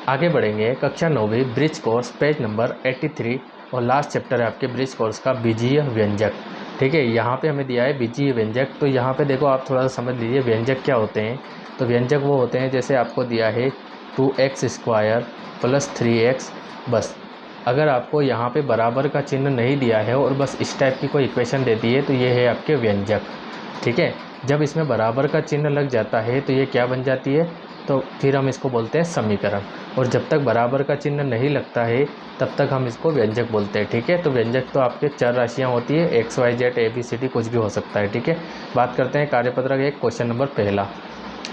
आगे बढ़ेंगे कक्षा 9वीं ब्रिज कोर्स पेज नंबर 83 और लास्ट चैप्टर है आपके ब्रिज कोर्स का बीजीय व्यंजक। ठीक है, यहाँ पे हमें दिया है बीजीय व्यंजक। तो यहाँ पे देखो आप थोड़ा सा समझ लीजिए व्यंजक क्या होते हैं। तो व्यंजक वो होते हैं जैसे आपको दिया है 2x² + 3x। बस अगर आपको यहाँ पे बराबर का चिन्ह नहीं दिया है और बस इस टाइप की कोई इक्वेशन दे दी है तो ये है आपके व्यंजक। ठीक है, जब इसमें बराबर का चिन्ह लग जाता है तो ये क्या बन जाती है, तो फिर हम इसको बोलते हैं समीकरण। और जब तक बराबर का चिन्ह नहीं लगता है तब तक हम इसको व्यंजक बोलते हैं। ठीक है, तो व्यंजक तो आपके चर राशियाँ होती है, X Y Z A B C D कुछ भी हो सकता है। ठीक है, बात करते हैं कार्यपत्रक 1 क्वेश्चन नंबर पहला।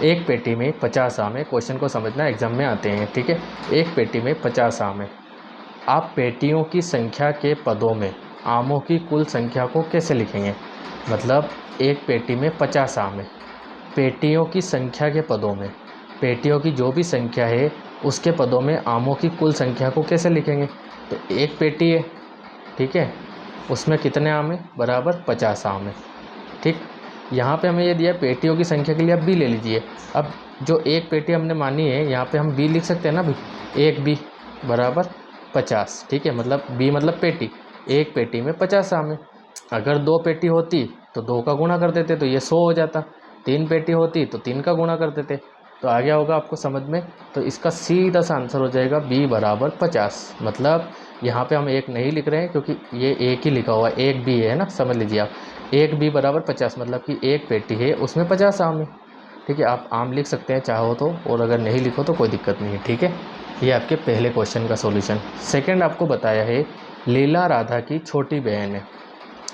एक पेटी में 50 आम है। क्वेश्चन को समझना एग्जाम में आते हैं। ठीक है, एक पेटी में 50 आम है। आप पेटियों की संख्या के पदों में आमों की कुल संख्या को कैसे लिखेंगे। मतलब एक पेटी में 50 आम है, पेटियों की संख्या के पदों में, पेटियों की जो भी संख्या है उसके पदों में आमों की कुल संख्या को कैसे लिखेंगे। तो एक पेटी है, ठीक है, उसमें कितने आम है, बराबर 50 आम है। ठीक, यहाँ पे हमें ये दिया पेटियों की संख्या के लिए आप बी ले लीजिए। अब जो एक पेटी हमने मानी है यहाँ पे हम बी लिख सकते हैं ना भाई, एक बी बराबर 50। ठीक है, मतलब बी मतलब पेटी, एक पेटी में 50 आम है। अगर दो पेटी होती तो दो का गुणा कर देते तो ये 100 हो जाता, तीन पेटी होती तो तीन का गुणा कर देते। तो आ गया होगा आपको समझ में। तो इसका सीधा सा आंसर हो जाएगा बी बराबर 50। मतलब यहाँ पे हम एक नहीं लिख रहे हैं क्योंकि ये एक ही लिखा हुआ है, एक बी है ना, समझ लीजिए आप, एक बी बराबर 50 मतलब कि एक पेटी है उसमें 50 आम है। ठीक है, आप आम लिख सकते हैं चाहो तो, और अगर नहीं लिखो तो कोई दिक्कत नहीं है। ठीक है, ये आपके पहले क्वेश्चन का सॉल्यूशन। सेकंड आपको बताया है लीला राधा की छोटी बहन है।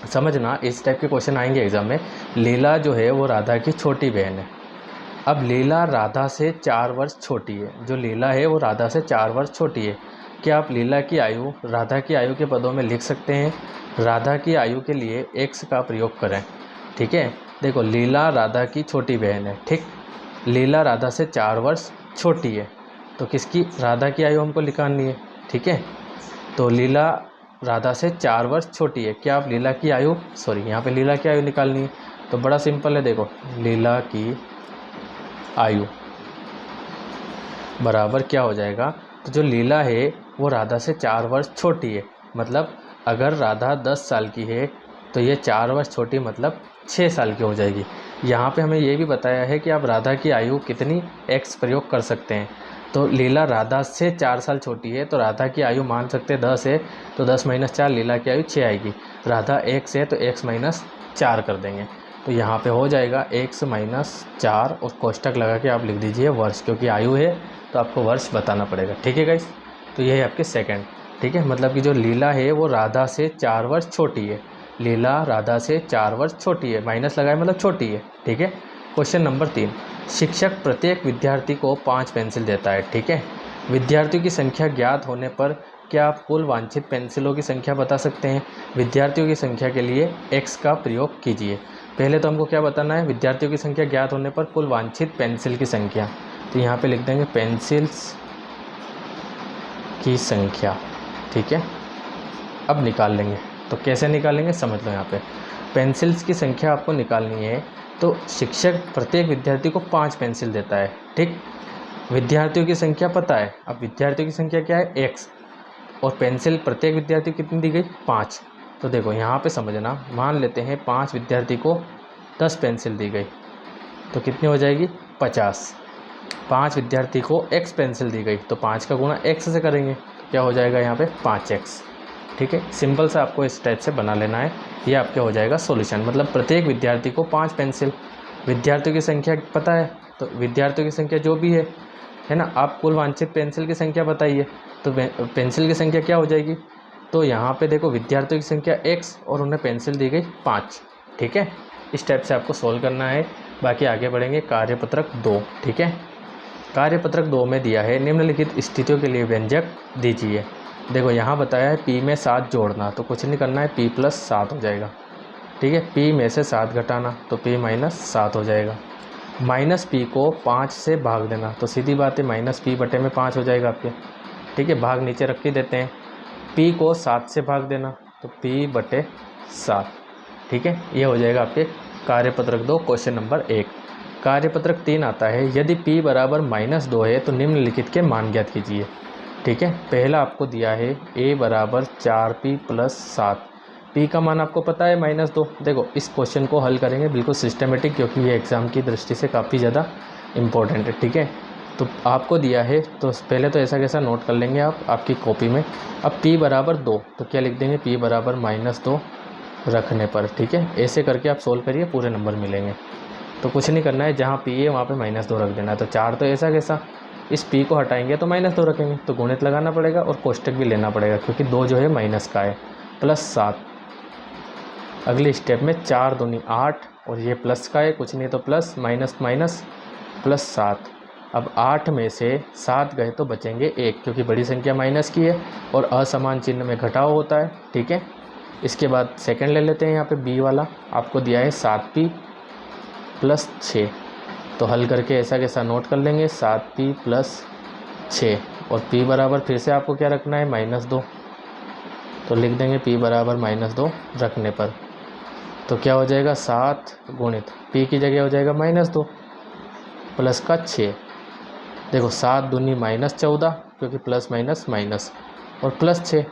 समझना इस टाइप के क्वेश्चन आएंगे एग्जाम में। लीला जो है वो राधा की छोटी बहन है। अब लीला राधा से 4 वर्ष छोटी है। जो लीला है वो राधा से 4 वर्ष छोटी है। क्या आप लीला की आयु राधा की आयु के पदों में लिख सकते हैं। राधा की आयु के लिए x का प्रयोग करें। ठीक है, देखो लीला राधा की छोटी बहन है। ठीक, लीला राधा से 4 वर्ष छोटी है तो किसकी, राधा की आयु हमको निकालनी है। ठीक है, तो लीला राधा से 4 वर्ष छोटी है। क्या आप लीला की आयु यहाँ पे लीला की आयु निकालनी है तो बड़ा सिंपल है। देखो लीला की आयु बराबर क्या हो जाएगा, तो जो लीला है वो राधा से 4 वर्ष छोटी है। मतलब अगर राधा 10 साल की है तो ये 4 वर्ष छोटी मतलब 6 साल की हो जाएगी। यहाँ पे हमें ये भी बताया है कि आप राधा की आयु कितनी x प्रयोग कर सकते हैं। तो लीला राधा से 4 साल छोटी है तो राधा की आयु मान सकते हैं 10 है, तो 10 - 4 लीला की आयु 6 आएगी। राधा x है तो x - 4 कर देंगे तो यहाँ पे हो जाएगा x - 4 और कोष्टक लगा के आप लिख दीजिए वर्ष, क्योंकि आयु है तो आपको वर्ष बताना पड़ेगा। ठीक है गाइस, तो ये है आपके सेकंड। ठीक है, मतलब कि जो लीला है वो राधा से 4 वर्ष छोटी है। लीला राधा से 4 वर्ष छोटी है, माइनस लगाए मतलब छोटी है। ठीक है, क्वेश्चन नंबर 3। शिक्षक प्रत्येक विद्यार्थी को 5 पेंसिल देता है। ठीक है, विद्यार्थियों की संख्या ज्ञात होने पर क्या आप कुल वांछित पेंसिलों की संख्या बता सकते हैं। विद्यार्थियों की संख्या के लिए x का प्रयोग कीजिए। पहले तो हमको क्या बताना है, विद्यार्थियों की संख्या ज्ञात होने पर कुल वांछित पेंसिल की संख्या। तो यहाँ पे लिख देंगे पेंसिल्स की संख्या। ठीक है, अब निकाल लेंगे। तो कैसे निकालेंगे समझ लो। यहाँ पे पेंसिल्स की संख्या आपको निकालनी है तो शिक्षक प्रत्येक विद्यार्थी को 5 पेंसिल देता है। ठीक, विद्यार्थियों की संख्या पता है। अब विद्यार्थियों की संख्या क्या है, x, और पेंसिल प्रत्येक विद्यार्थी को कितनी दी गई, 5। तो देखो यहाँ पे समझना, मान लेते हैं 5 विद्यार्थी को 10 पेंसिल दी गई तो कितनी हो जाएगी, 50। 5 विद्यार्थी को x पेंसिल दी गई तो 5 का गुणा x से करेंगे तो क्या हो जाएगा यहाँ पे 5x। ठीक है, सिंपल सा आपको इस टाइप से बना लेना है। ये आपके हो जाएगा सॉल्यूशन। मतलब प्रत्येक विद्यार्थी को 5 पेंसिल, विद्यार्थियों की संख्या पता है तो विद्यार्थियों की संख्या जो भी है ना, आप कुल वांछित पेंसिल की संख्या बताइए। तो पेंसिल की संख्या क्या हो जाएगी, तो यहाँ पे देखो विद्यार्थियों की संख्या x और उन्हें पेंसिल दी गई 5। ठीक है, इस टाइप से आपको सोल्व करना है। बाकी आगे बढ़ेंगे कार्यपत्रक 2। ठीक है, कार्यपत्रक 2 में दिया है निम्नलिखित स्थितियों के लिए व्यंजक दीजिए। देखो यहाँ बताया है p में 7 जोड़ना, तो कुछ नहीं करना है, p + 7 हो जाएगा। ठीक है, p में से 7 घटाना तो p - 7 हो जाएगा। -p को 5 से भाग देना तो सीधी बात है -p/5 हो जाएगा आपके। ठीक है, भाग नीचे रख के देते हैं। p को 7 से भाग देना तो p/7। ठीक है, ये हो जाएगा आपके कार्यपत्रक 2 क्वेश्चन नंबर 1। कार्यपत्रक 3 आता है, यदि p बराबर -2 है तो निम्नलिखित के मान ज्ञात कीजिए। ठीक है, पहला आपको दिया है a बराबर 4p + 7। p का मान आपको पता है -2। देखो इस क्वेश्चन को हल करेंगे बिल्कुल सिस्टमेटिक, क्योंकि ये एग्ज़ाम की दृष्टि से काफ़ी ज़्यादा इम्पोर्टेंट है। ठीक है, तो आपको दिया है तो पहले तो ऐसा कैसा नोट कर लेंगे आप आपकी कॉपी में। अब p बराबर 2 तो क्या लिख देंगे, p बराबर -2 रखने पर। ठीक है, ऐसे करके आप सोल्व करिए, पूरे नंबर मिलेंगे। तो कुछ नहीं करना है, जहाँ p है वहाँ पे -2 रख देना है। तो 4 तो ऐसा कैसा, इस p को हटाएंगे तो -2 रखेंगे, तो गुणित लगाना पड़ेगा और कोष्टक भी लेना पड़ेगा, क्योंकि 2 जो है माइनस का है, +7। अगले स्टेप में 4 दूनी 8 और ये प्लस का है, कुछ नहीं तो प्लस माइनस माइनस +7। अब 8 में से 7 गए तो बचेंगे 1, क्योंकि बड़ी संख्या माइनस की है और असमान चिन्ह में घटाव होता है। ठीक है, इसके बाद सेकंड ले लेते हैं। यहाँ पे b वाला आपको दिया है 7p + 6। तो हल करके ऐसा कैसा नोट कर लेंगे, 7p + 6 और p बराबर फिर से आपको क्या रखना है, -2। तो लिख देंगे p बराबर -2 रखने पर। तो क्या हो जाएगा, 7 गुणित p की जगह हो जाएगा -2 प्लस का 6। देखो 7 दूनी -14, क्योंकि प्लस माइनस माइनस और +6।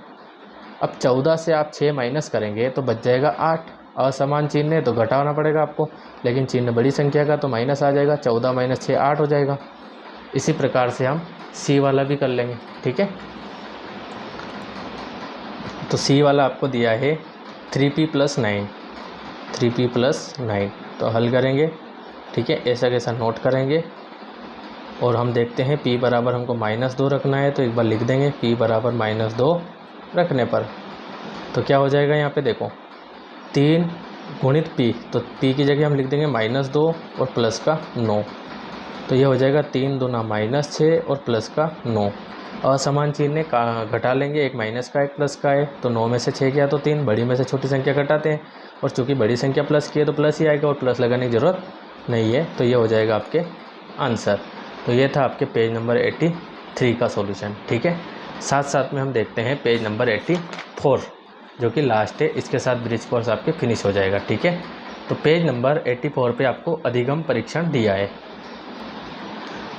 अब 14 से आप 6 माइनस करेंगे तो बच जाएगा 8। असमान चिन्ह है तो घटाना पड़ेगा आपको, लेकिन चिन्ह बड़ी संख्या का तो माइनस आ जाएगा। 14 - 6 8 हो जाएगा। इसी प्रकार से हम सी वाला भी कर लेंगे। ठीक है, तो सी वाला आपको दिया है 3p + 9, 3p + 9। तो हल करेंगे। ठीक है, ऐसा कैसा नोट करेंगे और हम देखते हैं p बराबर हमको -2 रखना है, तो एक बार लिख देंगे p बराबर -2 रखने पर। तो क्या हो जाएगा, यहाँ पे देखो 3 गुणित p, तो p की जगह हम लिख देंगे -2 और प्लस का 9। तो ये हो जाएगा 3 दूना -6 और प्लस का 9। असमान चिन्ह का घटा लेंगे, एक माइनस का एक प्लस का है, तो 9 में से 6 गया तो 3, बड़ी में से छोटी संख्या घटाते हैं और चूंकि बड़ी संख्या प्लस की है तो प्लस ही आएगा और प्लस लगाने की ज़रूरत नहीं है। तो ये हो जाएगा आपके आंसर। तो ये था आपके पेज नंबर 83 का सॉल्यूशन। ठीक है, साथ साथ में हम देखते हैं पेज नंबर 84 जो कि लास्ट है, इसके साथ ब्रिज कोर्स आपके फिनिश हो जाएगा। ठीक है, तो पेज नंबर 84 पे आपको अधिगम परीक्षण दिया है।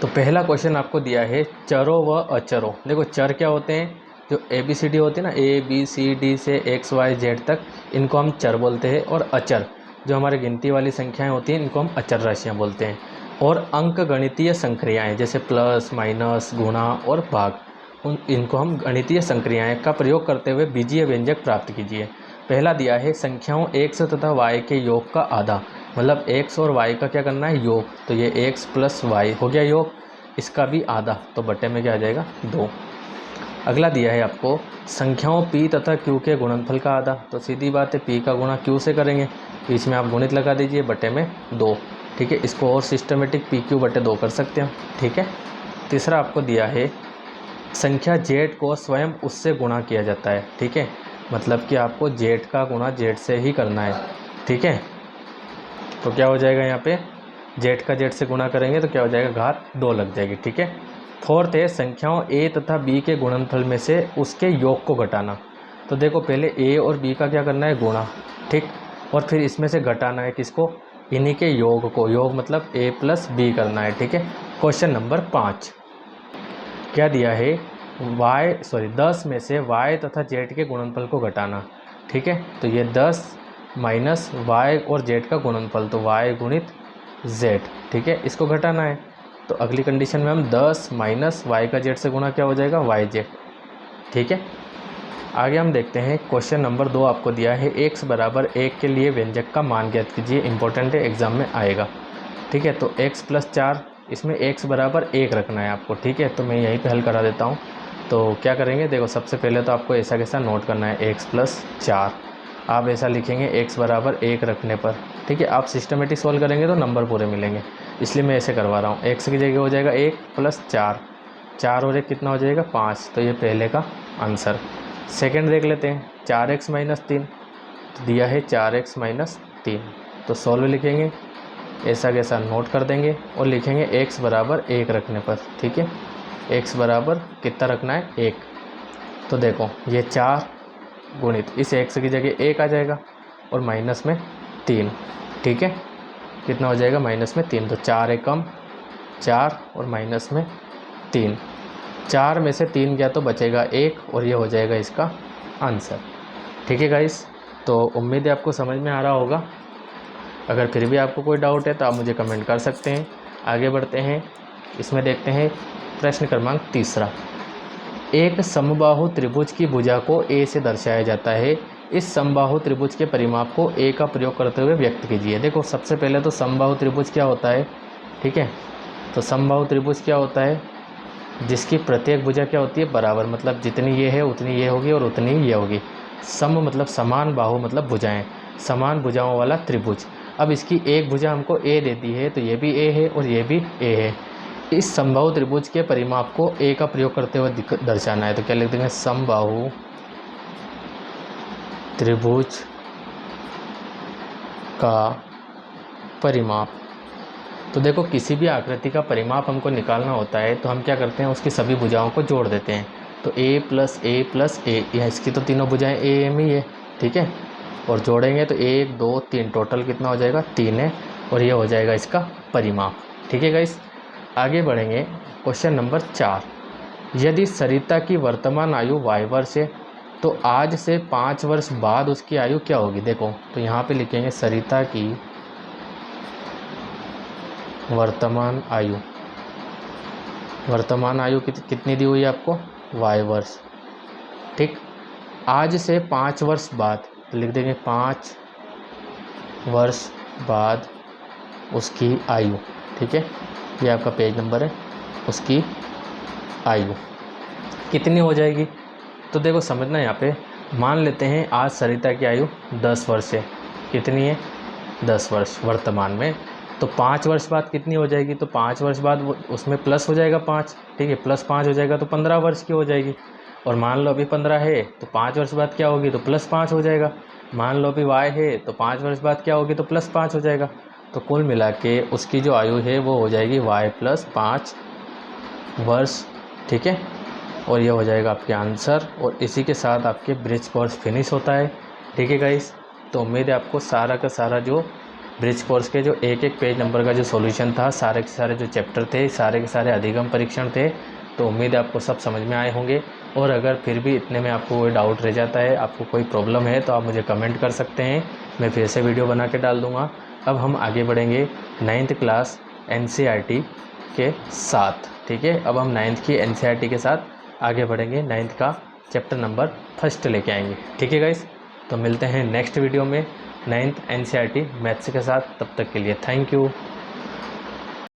तो पहला क्वेश्चन आपको दिया है चरों व अचरों। देखो चर क्या होते हैं, जो ABCD होते हैं ना, ABCD से XYZ तक, इनको हम चर बोलते हैं। और अचर जो हमारे गिनती वाली संख्याएं होती हैं, इनको हम अचर राशियां बोलते हैं। और अंक गणितीय संक्रियाएं जैसे प्लस माइनस गुणा और भाग, इनको हम गणितीय संक्रियाएं का प्रयोग करते हुए बीजीय व्यंजक प्राप्त कीजिए। पहला दिया है संख्याओं x तथा y के योग का आधा, मतलब x और y का क्या करना है, योग। तो ये x + y हो गया योग, इसका भी आधा, तो बटे में क्या आ जाएगा, 2। अगला दिया है आपको संख्याओं p तथा q के गुणनफल का आधा। तो सीधी बात है, p का गुणा q से करेंगे, बीच में आप गुणित लगा दीजिए, बटे में 2। ठीक है, इसको और सिस्टमेटिक pq/2 कर सकते हैं। ठीक है, तीसरा आपको दिया है संख्या z को स्वयं उससे गुणा किया जाता है। ठीक है, मतलब कि आपको z का गुणा z से ही करना है। ठीक है, तो क्या हो जाएगा, यहाँ पे z का z से गुणा करेंगे तो क्या हो जाएगा, घात 2 लग जाएगी। ठीक है, फोर्थ है संख्याओं a तथा b के गुणनफल में से उसके योग को घटाना। तो देखो पहले a और b का क्या करना है, गुणा। ठीक, और फिर इसमें से घटाना है किसको, इन्हीं के योग को। योग मतलब a + b करना है। ठीक है, क्वेश्चन नंबर 5 क्या दिया है, 10 में से y तथा z के गुणनफल को घटाना। ठीक है, तो ये 10 माइनस y और z का गुणनफल, तो y गुणित z। ठीक है, इसको घटाना है। तो अगली कंडीशन में हम 10 माइनस y का z से गुणा क्या हो जाएगा, yz। ठीक है, आगे हम देखते हैं क्वेश्चन नंबर 2 आपको दिया है x बराबर 1 के लिए व्यंजक का मान ज्ञात कीजिए। इंपॉर्टेंट है, एग्जाम में आएगा। ठीक है, तो x + 4, इसमें x बराबर 1 रखना है आपको। ठीक है, तो मैं यहीं पे हल करा देता हूँ। तो क्या करेंगे, देखो सबसे पहले तो आपको ऐसा कैसा नोट करना है, x + 4 आप ऐसा लिखेंगे x बराबर 1 रखने पर। ठीक है, आप सिस्टमेटिक सॉल्व करेंगे तो नंबर पूरे मिलेंगे, इसलिए मैं ऐसे करवा रहा हूँ। x की जगह हो जाएगा 1 + 4, 4 और 1 कितना हो जाएगा, 5। तो ये पहले का आंसर। सेकंड देख लेते हैं, 4x - 3 दिया है, 4x - 3। तो सॉल्व लिखेंगे, ऐसा कैसा नोट कर देंगे और लिखेंगे x बराबर 1 रखने पर। ठीक है, x बराबर कितना रखना है, 1। तो देखो ये 4 गुणित इस x की जगह 1 आ जाएगा और माइनस में 3। ठीक है, कितना हो जाएगा, माइनस में 3, तो 4 एकम 4 और माइनस में 3, 4 में से 3 गया तो बचेगा 1 और ये हो जाएगा इसका आंसर। ठीक है गाइस, तो उम्मीद है आपको समझ में आ रहा होगा। अगर फिर भी आपको कोई डाउट है तो आप मुझे कमेंट कर सकते हैं। आगे बढ़ते हैं, इसमें देखते हैं प्रश्न क्रमांक 3। एक समबाहु त्रिभुज की भुजा को ए से दर्शाया जाता है। इस समबाहु त्रिभुज के परिमाप को ए का प्रयोग करते हुए व्यक्त कीजिए। देखो सबसे पहले तो समबाहु त्रिभुज क्या होता है, ठीक है। तो समबाहु त्रिभुज क्या होता है, जिसकी प्रत्येक भुजा क्या होती है, बराबर, मतलब जितनी ये है उतनी ये होगी और उतनी ये होगी। सम मतलब समान, बाहु मतलब भुजाएं, समान भुजाओं वाला त्रिभुज। अब इसकी एक भुजा हमको ए देती है, तो ये भी ए है और ये भी ए है। इस समबाहु त्रिभुज के परिमाप को ए का प्रयोग करते हुए दर्शाना है। तो क्या लिख देंगे, समबाहु त्रिभुज का परिमाप। तो देखो किसी भी आकृति का परिमाप हमको निकालना होता है तो हम क्या करते हैं, उसकी सभी भुजाओं को जोड़ देते हैं। तो a प्लस ए प्लस ए, यह इसकी तो तीनों भुजाएं ए एम ही है, ठीक है। और जोड़ेंगे तो 1 2 3, टोटल कितना हो जाएगा, 3 है, और ये हो जाएगा इसका परिमाप। ठीक है गाइस, आगे बढ़ेंगे। क्वेश्चन नंबर 4, यदि सरिता की वर्तमान आयु y वर्ष है तो आज से 5 वर्ष बाद उसकी आयु क्या होगी। देखो तो यहाँ पे लिखेंगे सरिता की वर्तमान आयु, वर्तमान आयु कितनी दी हुई है आपको, y वर्ष, ठीक। आज से 5 वर्ष बाद तो लिख देंगे 5 वर्ष बाद उसकी आयु, ठीक है। ये आपका पेज नंबर है, उसकी आयु कितनी हो जाएगी। तो देखो समझना, यहाँ पे मान लेते हैं आज सरिता की आयु 10 वर्ष है, कितनी है, 10 वर्ष वर्तमान में। तो 5 वर्ष बाद कितनी हो जाएगी, तो 5 वर्ष बाद उसमें प्लस हो जाएगा 5, ठीक है, प्लस 5 हो जाएगा तो 15 वर्ष की हो जाएगी। और मान लो अभी 15 है तो 5 वर्ष बाद क्या होगी, तो प्लस 5 हो जाएगा। मान लो अभी y है तो 5 वर्ष बाद क्या होगी, तो प्लस 5 हो जाएगा। तो कुल मिला के उसकी जो आयु है वो हो जाएगी y प्लस 5 वर्ष, ठीक है। और ये हो जाएगा आपके आंसर, और इसी के साथ आपके ब्रिज कोर्स फिनिश होता है। ठीक है गाइस, तो उम्मीद है आपको सारा का सारा जो ब्रिज कोर्स के जो एक एक पेज नंबर का जो सॉल्यूशन था, सारे के सारे जो चैप्टर थे, सारे के सारे अधिगम परीक्षण थे, तो उम्मीद है आपको सब समझ में आए होंगे। और अगर फिर भी इतने में आपको कोई डाउट रह जाता है, आपको कोई प्रॉब्लम है, तो आप मुझे कमेंट कर सकते हैं, मैं फिर से वीडियो बना के डाल दूँगा। अब हम आगे बढ़ेंगे 9th क्लास NCERT के साथ, ठीक है। अब हम 9th की NCERT के साथ आगे बढ़ेंगे, 9th का चैप्टर नंबर 1 लेके आएंगे। ठीक है गाइस, तो मिलते हैं नेक्स्ट वीडियो में 9th NCERT मैथ्स के साथ। तब तक के लिए थैंक यू।